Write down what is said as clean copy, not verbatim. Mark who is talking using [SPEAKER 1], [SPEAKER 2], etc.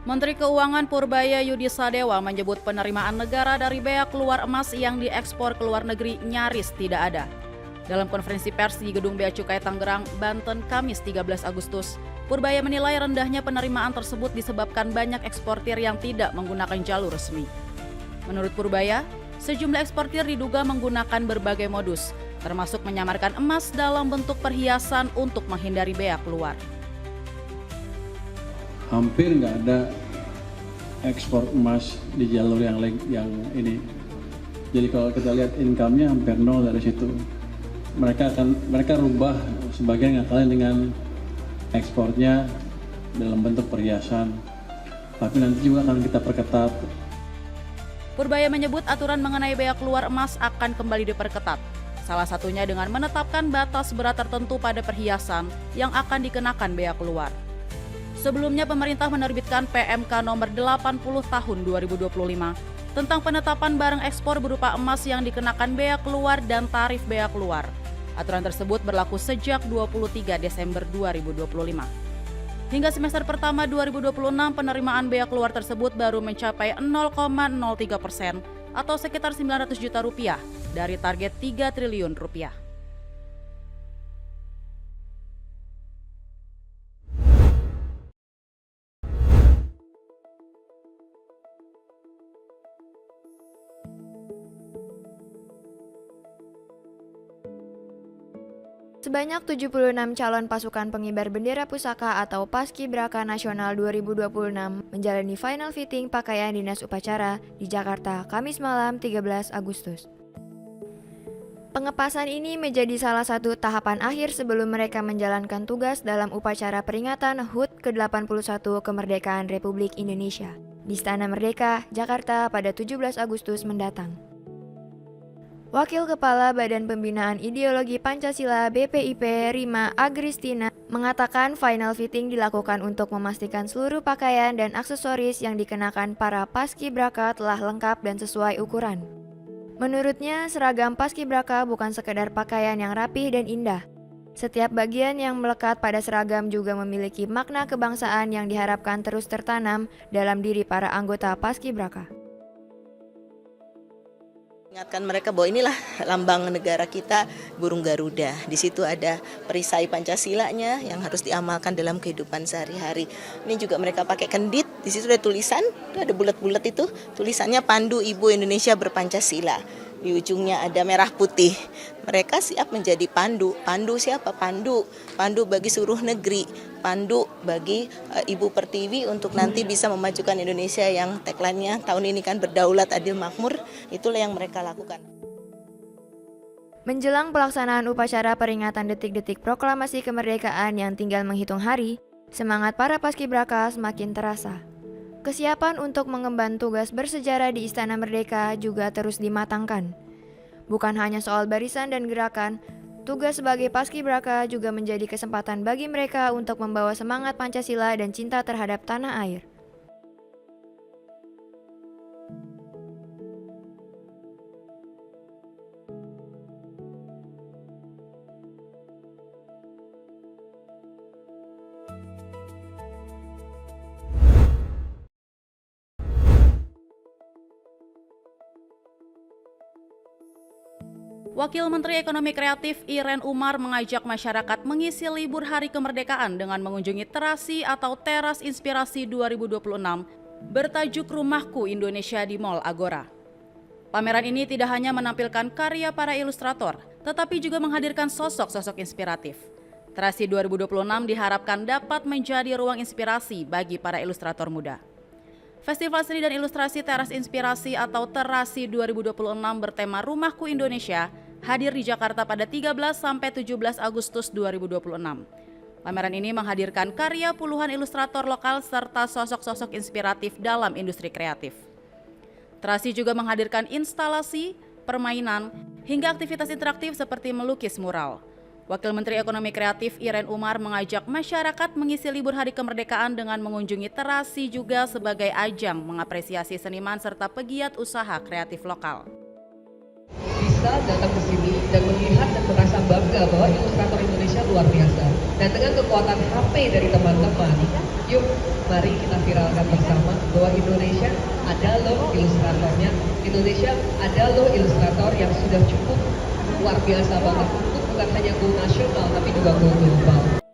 [SPEAKER 1] Menteri Keuangan Purbaya Yudi Sadewa menyebut penerimaan negara dari bea keluar emas yang diekspor ke luar negeri nyaris tidak ada. Dalam konferensi pers di Gedung Bea Cukai Tangerang, Banten, Kamis 13 Agustus, Purbaya menilai rendahnya penerimaan tersebut disebabkan banyak eksportir yang tidak menggunakan jalur resmi. Menurut Purbaya, sejumlah eksportir diduga menggunakan berbagai modus, termasuk menyamarkan emas dalam bentuk perhiasan untuk menghindari bea keluar.
[SPEAKER 2] Hampir nggak ada ekspor emas di jalur yang ini. Jadi kalau kita lihat income-nya hampir nol dari situ. Mereka rubah sebagian ngakalin dengan ekspornya dalam bentuk perhiasan. Tapi nanti juga akan kita perketat.
[SPEAKER 1] Purbaya menyebut aturan mengenai bea keluar emas akan kembali diperketat. Salah satunya dengan menetapkan batas berat tertentu pada perhiasan yang akan dikenakan bea keluar. Sebelumnya pemerintah menerbitkan PMK nomor 80 tahun 2025 tentang penetapan barang ekspor berupa emas yang dikenakan bea keluar dan tarif bea keluar. Aturan tersebut berlaku sejak 23 Desember 2025. Hingga semester pertama 2026 penerimaan bea keluar tersebut baru mencapai 0,03% atau sekitar 900 juta rupiah dari target 3 triliun rupiah.
[SPEAKER 3] Sebanyak 76 calon pasukan pengibar bendera pusaka atau Paskibraka Nasional 2026 menjalani final fitting pakaian dinas upacara di Jakarta, Kamis malam 13 Agustus. Pengepasan ini menjadi salah satu tahapan akhir sebelum mereka menjalankan tugas dalam upacara peringatan HUT ke-81 Kemerdekaan Republik Indonesia di Istana Merdeka, Jakarta pada 17 Agustus mendatang. Wakil Kepala Badan Pembinaan Ideologi Pancasila BPIP Rima Agristina mengatakan final fitting dilakukan untuk memastikan seluruh pakaian dan aksesoris yang dikenakan para paskibraka telah lengkap dan sesuai ukuran. Menurutnya, seragam paskibraka bukan sekedar pakaian yang rapih dan indah. Setiap bagian yang melekat pada seragam juga memiliki makna kebangsaan yang diharapkan terus tertanam dalam diri para anggota paskibraka.
[SPEAKER 4] Ingatkan mereka bahwa inilah lambang negara kita, burung Garuda. Di situ ada perisai Pancasilanya yang harus diamalkan dalam kehidupan sehari-hari. Ini juga mereka pakai kendit, di situ ada tulisan, ada bulat-bulat itu, tulisannya Pandu Ibu Indonesia Berpancasila. Di ujungnya ada merah putih. Mereka siap menjadi pandu. Pandu siapa? Pandu. Pandu bagi seluruh negeri. Pandu bagi Ibu Pertiwi untuk nanti bisa memajukan Indonesia yang tagline-nya tahun ini kan berdaulat, adil, makmur. Itulah yang mereka lakukan.
[SPEAKER 3] Menjelang pelaksanaan upacara peringatan detik-detik proklamasi kemerdekaan yang tinggal menghitung hari, semangat para paskibraka semakin terasa. Kesiapan untuk mengemban tugas bersejarah di Istana Merdeka juga terus dimatangkan. Bukan hanya soal barisan dan gerakan, tugas sebagai paskibraka juga menjadi kesempatan bagi mereka untuk membawa semangat Pancasila dan cinta terhadap tanah air.
[SPEAKER 1] Wakil Menteri Ekonomi Kreatif Irene Umar mengajak masyarakat mengisi libur Hari Kemerdekaan dengan mengunjungi terasi atau Teras Inspirasi 2026 bertajuk Rumahku Indonesia di Mall Agora. Pameran ini tidak hanya menampilkan karya para ilustrator, tetapi juga menghadirkan sosok-sosok inspiratif. Terasi 2026 diharapkan dapat menjadi ruang inspirasi bagi para ilustrator muda. Festival Seni dan Ilustrasi Teras Inspirasi atau Terasi 2026 bertema Rumahku Indonesia hadir di Jakarta pada 13 sampai 17 Agustus 2026. Pameran ini menghadirkan karya puluhan ilustrator lokal serta sosok-sosok inspiratif dalam industri kreatif. Terasi juga menghadirkan instalasi, permainan, hingga aktivitas interaktif seperti melukis mural. Wakil Menteri Ekonomi Kreatif Irene Umar mengajak masyarakat mengisi libur Hari Kemerdekaan dengan mengunjungi Terasi juga sebagai ajang mengapresiasi seniman serta pegiat usaha kreatif lokal.
[SPEAKER 5] Bisa datang ke sini dan melihat dan merasa bangga bahwa ilustrator Indonesia luar biasa. Dan dengan kekuatan HP dari teman-teman, yuk mari kita viralkan bersama bahwa Indonesia ada loh ilustratornya, Indonesia ada loh ilustrator yang sudah cukup luar biasa banget untuk bukan hanya go nasional tapi juga go global.